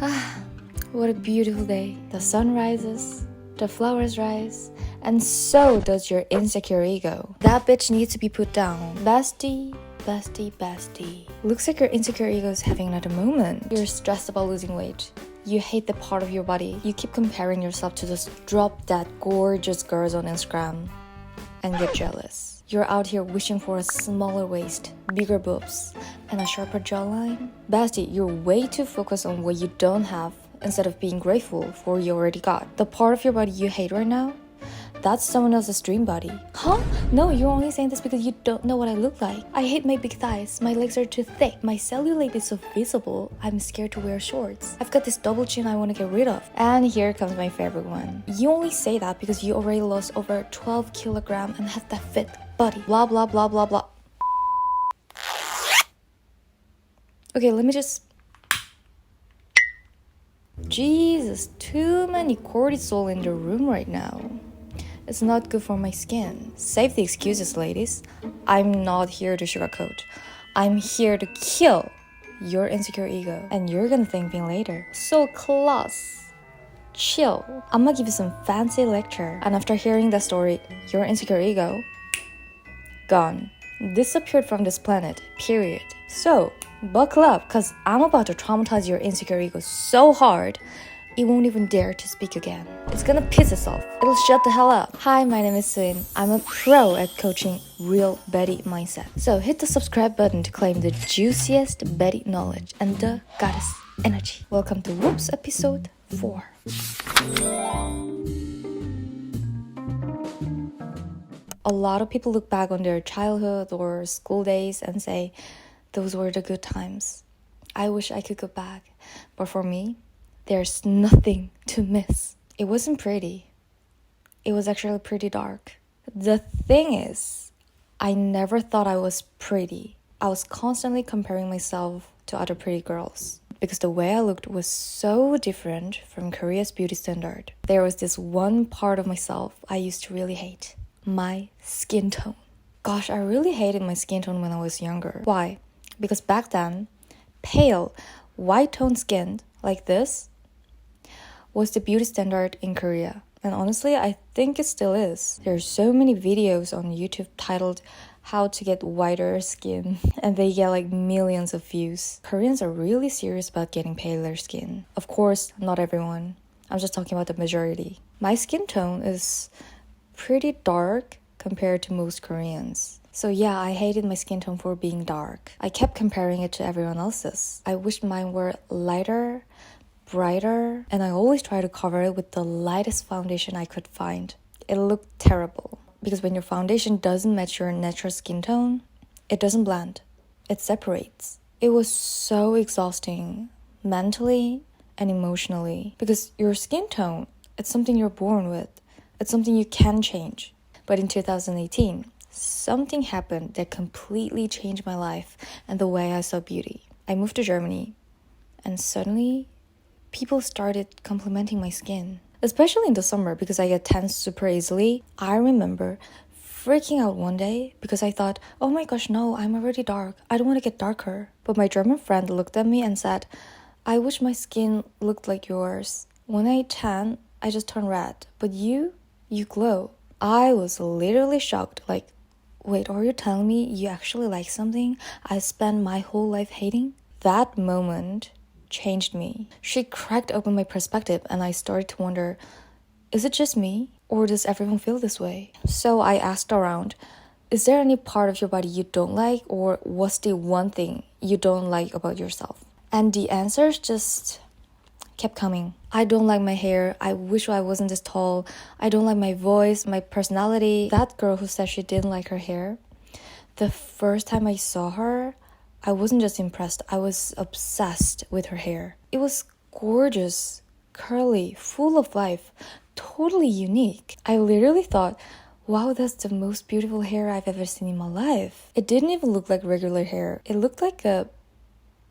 What a beautiful day. The sun rises, the flowers rise, and so does your insecure ego. That bitch needs to be put down. Bestie. Looks like your insecure ego is having another moment. You're stressed about losing weight. You hate the part of your body. You keep comparing yourself to those drop-dead gorgeous girls on Instagram and get jealous. You're out here wishing for a smaller waist, bigger boobs, and a sharper jawline. Bestie, you're way too focused on what you don't have instead of being grateful for what you already got. The part of your body you hate right now, that's someone else's dream body. Huh? No, you're only saying this because you don't know what I look like. I hate my big thighs. My legs are too thick. My cellulite is so visible. I'm scared to wear shorts. I've got this double chin I want to get rid of. And here comes my favorite one. You only say that because you already lost over 12 kilograms and have that fit body. Blah, blah, blah, blah, blah. Okay, let me just... Jesus, too many cortisol in the room right now. It's not good for my skin. Save the excuses, ladies. I'm not here to sugarcoat. I'm here to kill your insecure ego. And you're gonna thank me later. So class. Chill. I'm gonna give you some fancy lecture. And after hearing that story, your insecure ego, gone. Disappeared from this planet, period. So, buckle up, cause I'm about to traumatize your insecure ego so hard it won't even dare to speak again. It's gonna piss itself. It'll shut the hell up. Hi, my name is Suin. I'm a pro at coaching real baddie mindset. So hit the subscribe button to claim the juiciest baddie knowledge and the goddess energy. Welcome to Whoops episode 4. A lot of people look back on their childhood or school days and say, those were the good times. I wish I could go back. But for me, there's nothing to miss. It wasn't pretty. It was actually pretty dark. The thing is, I never thought I was pretty. I was constantly comparing myself to other pretty girls because the way I looked was so different from Korea's beauty standard. There was this one part of myself I used to really hate. My skin tone. Gosh, I really hated my skin tone when I was younger. Why? Because back then, pale, white-toned skin like this was the beauty standard in Korea. And honestly, I think it still is. There are so many videos on YouTube titled how to get whiter skin and they get like millions of views. Koreans are really serious about getting paler skin. Of course, not everyone. I'm just talking about the majority. My skin tone is pretty dark compared to most Koreans. So yeah, I hated my skin tone for being dark. I kept comparing it to everyone else's. I wished mine were lighter, brighter, and I always try to cover it with the lightest foundation I could find. It looked terrible because when your foundation doesn't match your natural skin tone, it doesn't blend. It separates. It was so exhausting mentally and emotionally because your skin tone, it's something you're born with. It's something you can change. But in 2018, something happened that completely changed my life and the way I saw beauty. I moved to Germany and suddenly people started complimenting my skin, especially in the summer because I get tan super easily. I remember freaking out one day because I thought, oh my gosh, no, I'm already dark. I don't want to get darker. But my German friend looked at me and said, I wish my skin looked like yours. When I tan, I just turn red. But you glow. I was literally shocked. Like, wait, are you telling me you actually like something I spent my whole life hating? That moment changed me. She cracked open my perspective and I started to wonder, is it just me or does everyone feel this way? So I asked around, is there any part of your body you don't like or what's the one thing you don't like about yourself? And the answers just kept coming. I don't like my hair. I wish I wasn't this tall. I don't like my voice, my personality. That girl who said she didn't like her hair, the first time I saw her, I wasn't just impressed, I was obsessed with her hair. It was gorgeous, curly, full of life, totally unique. I literally thought, wow, that's the most beautiful hair I've ever seen in my life. It didn't even look like regular hair. It looked like a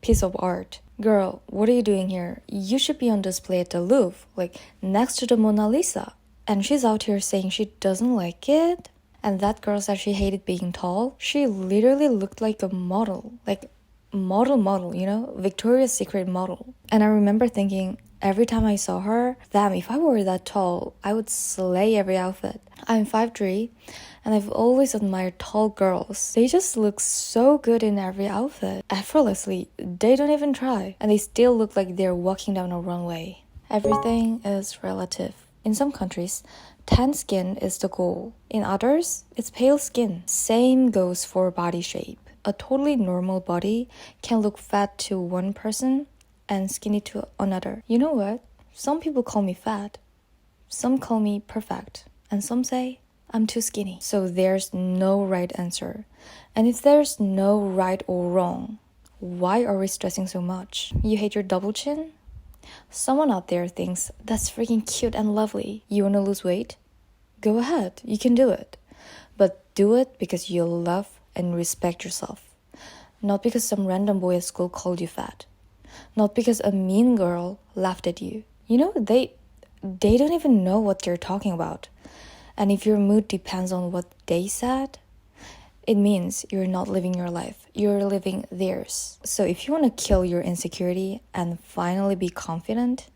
piece of art. Girl, what are you doing here? You should be on display at the Louvre, like next to the Mona Lisa. And she's out here saying she doesn't like it. And that girl said she hated being tall. She literally looked like a model. Like, model, you know, Victoria's Secret model. And I remember thinking every time I saw her, damn, if I were that tall, I would slay every outfit. I'm 5'3", and I've always admired tall girls. They just look so good in every outfit. Effortlessly, they don't even try, and they still look like they're walking down a runway. Everything is relative. In some countries, tan skin is the goal. In others, it's pale skin. Same goes for body shape. A totally normal body can look fat to one person and skinny to another. You know what? Some people call me fat. Some call me perfect. And some say I'm too skinny. So there's no right answer. And if there's no right or wrong, why are we stressing so much? You hate your double chin? Someone out there thinks that's freaking cute and lovely. You want to lose weight? Go ahead, you can do it. But do it because you love and respect yourself. Not because some random boy at school called you fat. Not because a mean girl laughed at you. You know, they don't even know what they're talking about. And if your mood depends on what they said, it means you're not living your life. You're living theirs. So if you want to kill your insecurity and finally be confident,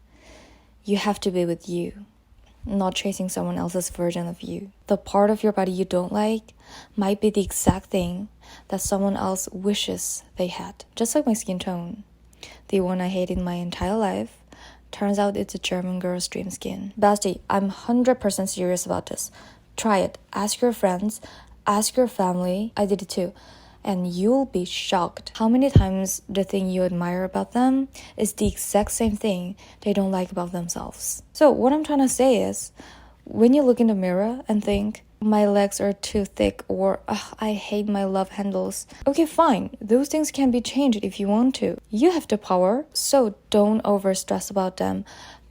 you have to be with you, not chasing someone else's version of you. The part of your body you don't like might be the exact thing that someone else wishes they had. Just like my skin tone. The one I hate in my entire life, turns out it's a German girl's dream skin. Baddie, I'm 100% serious about this. Try it. Ask your friends. Ask your family. I did it too. And you'll be shocked how many times the thing you admire about them is the exact same thing they don't like about themselves. So what I'm trying to say is, when you look in the mirror and think, my legs are too thick, or I hate my love handles. Okay, fine. Those things can be changed if you want to. You have the power, so don't over stress about them.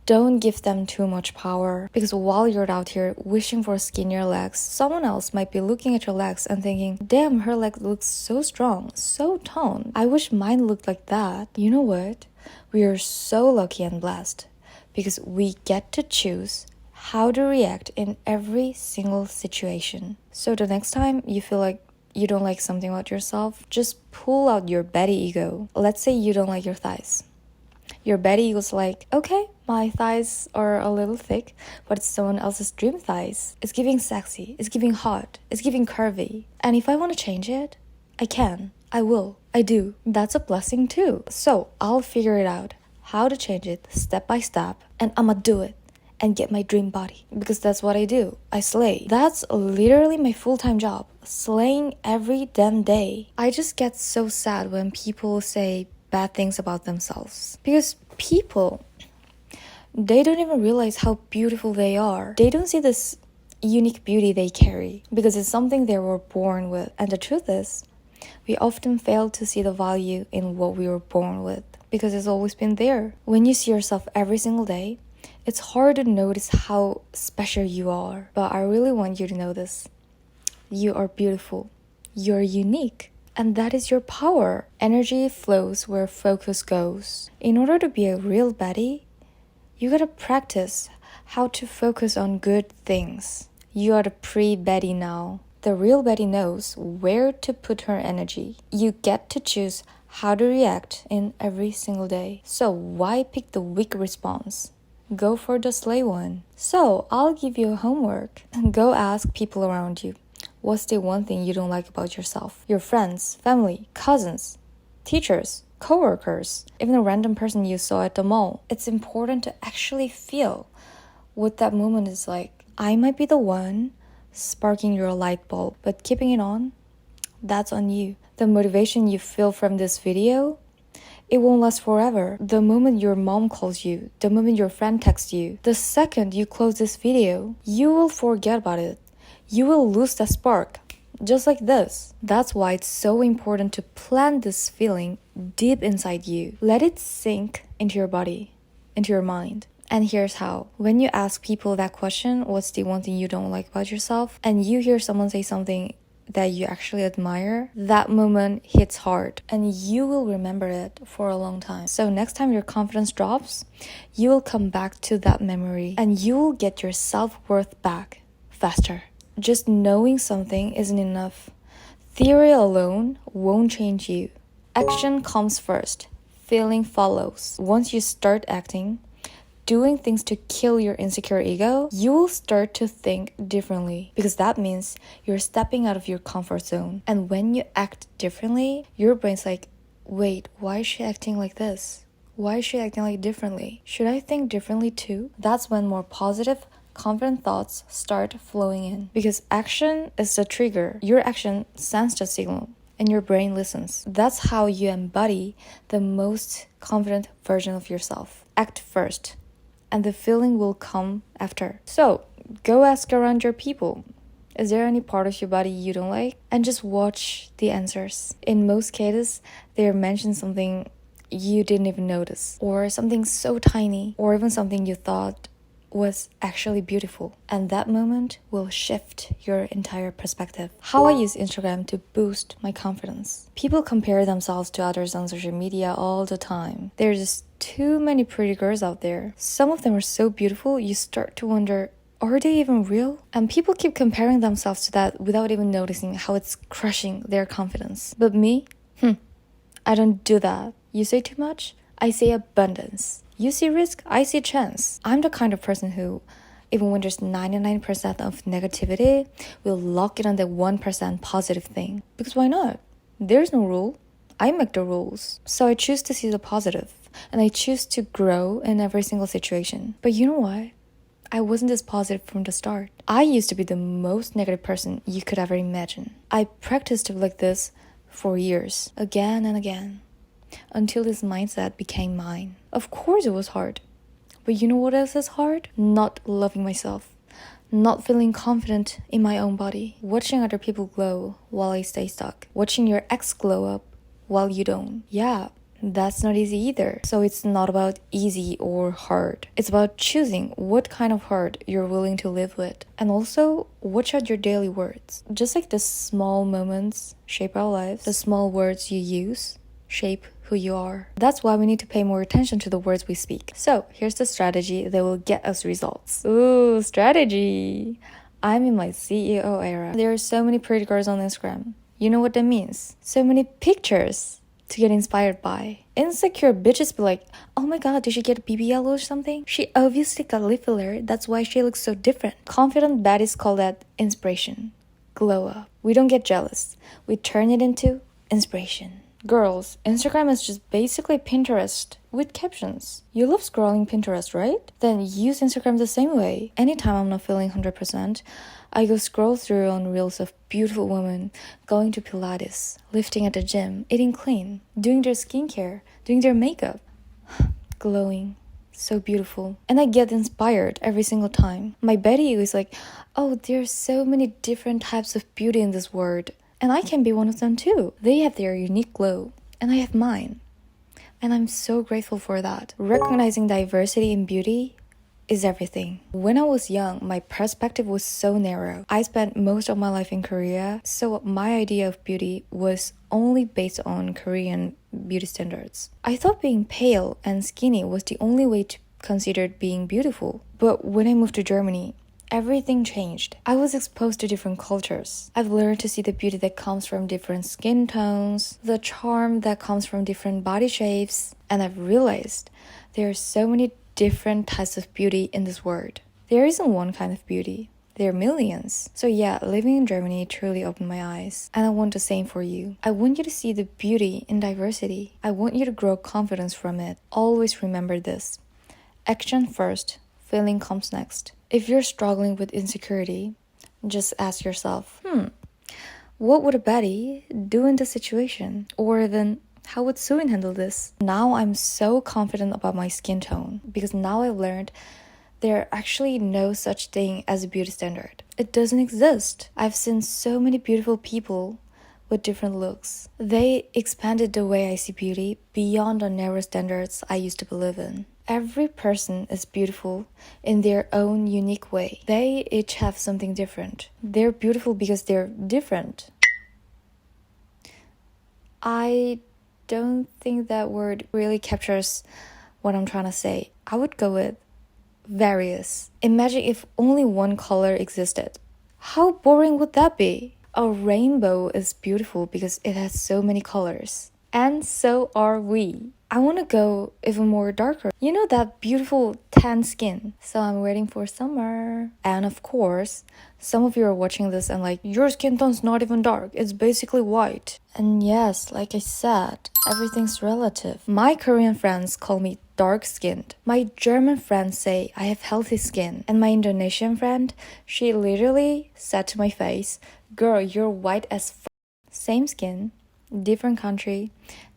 Don't give them too much power, because while you're out here wishing for skinnier legs, someone else might be looking at your legs and thinking, damn, her leg looks so strong, so toned. I wish mine looked like that. You know what? We are so lucky and blessed because we get to choose how to react in every single situation. So the next time you feel like you don't like something about yourself, just pull out your baddie ego. Let's say you don't like your thighs. Your baddie ego's like, okay, my thighs are a little thick, but it's someone else's dream thighs. It's giving sexy, it's giving hot, it's giving curvy. And if I want to change it, I can, I will, I do. That's a blessing too. So I'll figure it out, how to change it step by step, and I'ma do it and get my dream body. Because that's what I do. I slay. That's literally my full-time job. Slaying every damn day. I just get so sad when people say bad things about themselves. Because people, they don't even realize how beautiful they are. They don't see this unique beauty they carry because it's something they were born with. And the truth is, we often fail to see the value in what we were born with because it's always been there. When you see yourself every single day, it's hard to notice how special you are. But I really want you to know this. You are beautiful. You're unique. And that is your power. Energy flows where focus goes. In order to be a real baddie, you gotta practice how to focus on good things. You are the pre-baddie now. The real baddie knows where to put her energy. You get to choose how to react in every single day. So why pick the weak response? Go for the slay one. So I'll give you a homework. Go ask people around you. What's the one thing you don't like about yourself? Your friends, family, cousins, teachers, coworkers, even a random person you saw at the mall. It's important to actually feel what that moment is like. I might be the one sparking your light bulb, but keeping it on, that's on you. The motivation you feel from this video, it won't last forever. The moment your mom calls you, the moment your friend texts you, the second you close this video, you will forget about it. You will lose that spark, just like this. That's why it's so important to plant this feeling deep inside you. Let it sink into your body, into your mind. And here's how. When you ask people that question, what's the one thing you don't like about yourself, and you hear someone say something that you actually admire, that moment hits hard and you will remember it for a long time. So next time your confidence drops, you will come back to that memory and you will get your self-worth back faster. Just knowing something isn't enough. Theory alone won't change you. Action comes first. Feeling follows. Once you start acting, doing things to kill your insecure ego, you will start to think differently because that means you're stepping out of your comfort zone. And when you act differently, your brain's like, wait, why is she acting like this? Why is she acting like differently? Should I think differently too? That's when more positive, confident thoughts start flowing in because action is the trigger. Your action sends the signal and your brain listens. That's how you embody the most confident version of yourself. Act first, and the feeling will come after. So, go ask around your people. Is there any part of your body you don't like? And just watch the answers. In most cases, they mention something you didn't even notice, or something so tiny, or even something you thought was actually beautiful. And that moment will shift your entire perspective. How I use Instagram to boost my confidence. People compare themselves to others on social media all the time. There's just too many pretty girls out there. Some of them are so beautiful, you start to wonder, are they even real? And people keep comparing themselves to that without even noticing how it's crushing their confidence. But me? I don't do that. You say too much? I say abundance. You see risk, I see chance. I'm the kind of person who, even when there's 99% of negativity, will lock it on the 1% positive thing. Because why not? There's no rule. I make the rules. So I choose to see the positive, and I choose to grow in every single situation. But you know what? I wasn't this positive from the start. I used to be the most negative person you could ever imagine. I practiced like this for years, again and again, until this mindset became mine. Of course it was hard. But you know what else is hard? Not loving myself. Not feeling confident in my own body. Watching other people glow while I stay stuck. Watching your ex glow up while you don't. Yeah, that's not easy either. So it's not about easy or hard. It's about choosing what kind of hard you're willing to live with. And also, watch out your daily words. Just like the small moments shape our lives, the small words you use shape who you are. That's why we need to pay more attention to the words we speak. So here's the strategy that will get us results. Ooh, strategy! I'm in my CEO era. There are so many pretty girls on Instagram. You know what that means? So many pictures to get inspired by. Insecure bitches be like, oh my god, did she get a BBL or something? She obviously got lip filler, that's why she looks so different. Confident baddies call that inspiration. Glow up. We don't get jealous. We turn it into inspiration. Girls, Instagram is just basically Pinterest with captions. You love scrolling Pinterest, right? Then use Instagram the same way. Anytime I'm not feeling 100%, I go scroll through on reels of beautiful women going to Pilates, lifting at the gym, eating clean, doing their skincare, doing their makeup, glowing. So beautiful. And I get inspired every single time. My baddie is like, oh, there's so many different types of beauty in this world. And I can be one of them too. They have their unique glow, and I have mine. And I'm so grateful for that. Recognizing diversity in beauty is everything. When I was young, my perspective was so narrow. I spent most of my life in Korea, so my idea of beauty was only based on Korean beauty standards. I thought being pale and skinny was the only way to consider being beautiful. But when I moved to Germany, everything changed. I was exposed to different cultures. I've learned to see the beauty that comes from different skin tones, the charm that comes from different body shapes, and I've realized there are so many different types of beauty in this world. There isn't one kind of beauty. There are millions. So yeah, living in Germany truly opened my eyes. And I want the same for you. I want you to see the beauty in diversity. I want you to grow confidence from it. Always remember this. Action first, feeling comes next. If you're struggling with insecurity, just ask yourself, what would a baddie do in this situation? Or even, how would Suin handle this? Now I'm so confident about my skin tone because now I've learned there are actually no such thing as a beauty standard. It doesn't exist. I've seen so many beautiful people with different looks. They expanded the way I see beauty beyond the narrow standards I used to believe in. Every person is beautiful in their own unique way. They each have something different. They're beautiful because they're different. I don't think that word really captures what I'm trying to say. I would go with various. Imagine if only one color existed. How boring would that be? A rainbow is beautiful because it has so many colors. And so are we. I want to go even more darker. You know that beautiful tan skin. So I'm waiting for summer. And of course, some of you are watching this and like, your skin tone's not even dark. It's basically white. And yes, like I said, everything's relative. My Korean friends call me dark-skinned. My German friends say I have healthy skin. And my Indonesian friend, she literally said to my face, girl, you're white as f***. Same skin, different country,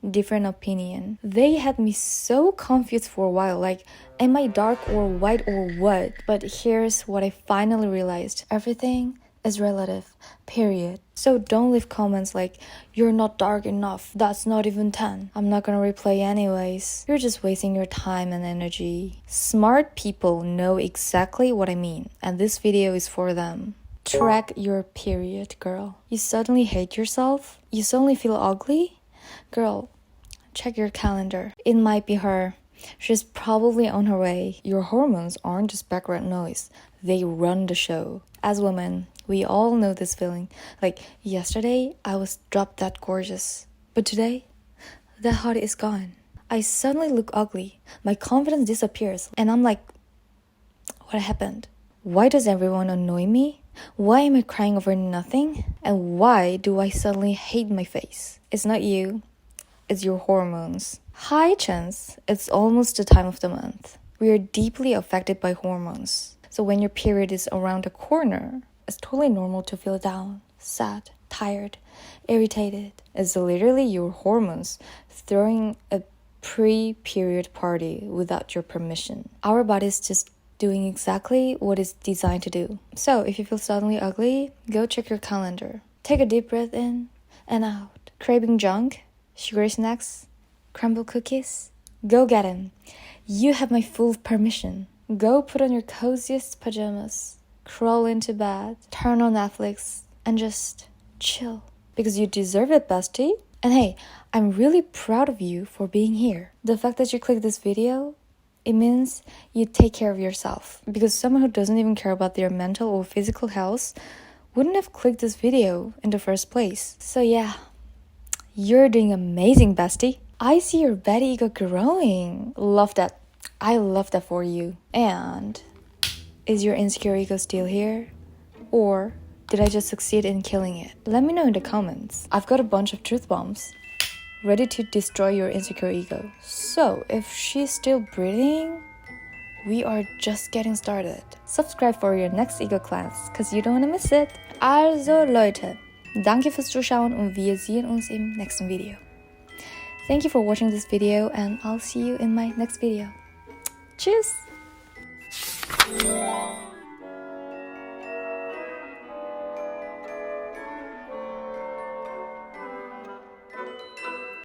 different opinion. They had me so confused for a while, like, am I dark or white or what? But here's what I finally realized. Everything is relative, period. So don't leave comments like, you're not dark enough, that's not even 10. I'm not gonna reply anyways. You're just wasting your time and energy. Smart people know exactly what I mean, and this video is for them. Track your period, girl. You suddenly hate yourself? You suddenly feel ugly? Girl, check your calendar. It might be her. She's probably on her way. Your hormones aren't just background noise. They run the show. As women, we all know this feeling. Like, yesterday, I was drop dead gorgeous. But today, that hot is gone. I suddenly look ugly. My confidence disappears. And I'm like, what happened? Why does everyone annoy me? Why am I crying over nothing? And why do I suddenly hate my face? It's not you. It's your hormones. High chance it's almost the time of the month. We are deeply affected by hormones. So when your period is around the corner, it's totally normal to feel down, sad, tired, irritated. It's literally your hormones throwing a pre-period party without your permission. Our body's just doing exactly what it's designed to do. So if you feel suddenly ugly, go check your calendar. Take a deep breath in and out. Craving junk? Sugary snacks? Crumble cookies? Go get 'em. You have my full permission. Go put on your coziest pajamas, crawl into bed, turn on Netflix, and just chill. Because you deserve it, bestie. And hey, I'm really proud of you for being here. The fact that you clicked this video, it means you take care of yourself. Because someone who doesn't even care about their mental or physical health wouldn't have clicked this video in the first place. So yeah, you're doing amazing, bestie. I see your baddie ego growing. Love that. I love that for you. And is your insecure ego still here? Or did I just succeed in killing it? Let me know in the comments. I've got a bunch of truth bombs ready to destroy your insecure ego. So if she's still breathing, we are just getting started. Subscribe for your next ego class, cause you don't wanna miss it. Also Leute, danke fürs Zuschauen und wir sehen uns im nächsten Video. Thank you for watching this video and I'll see you in my next video. Tschüss!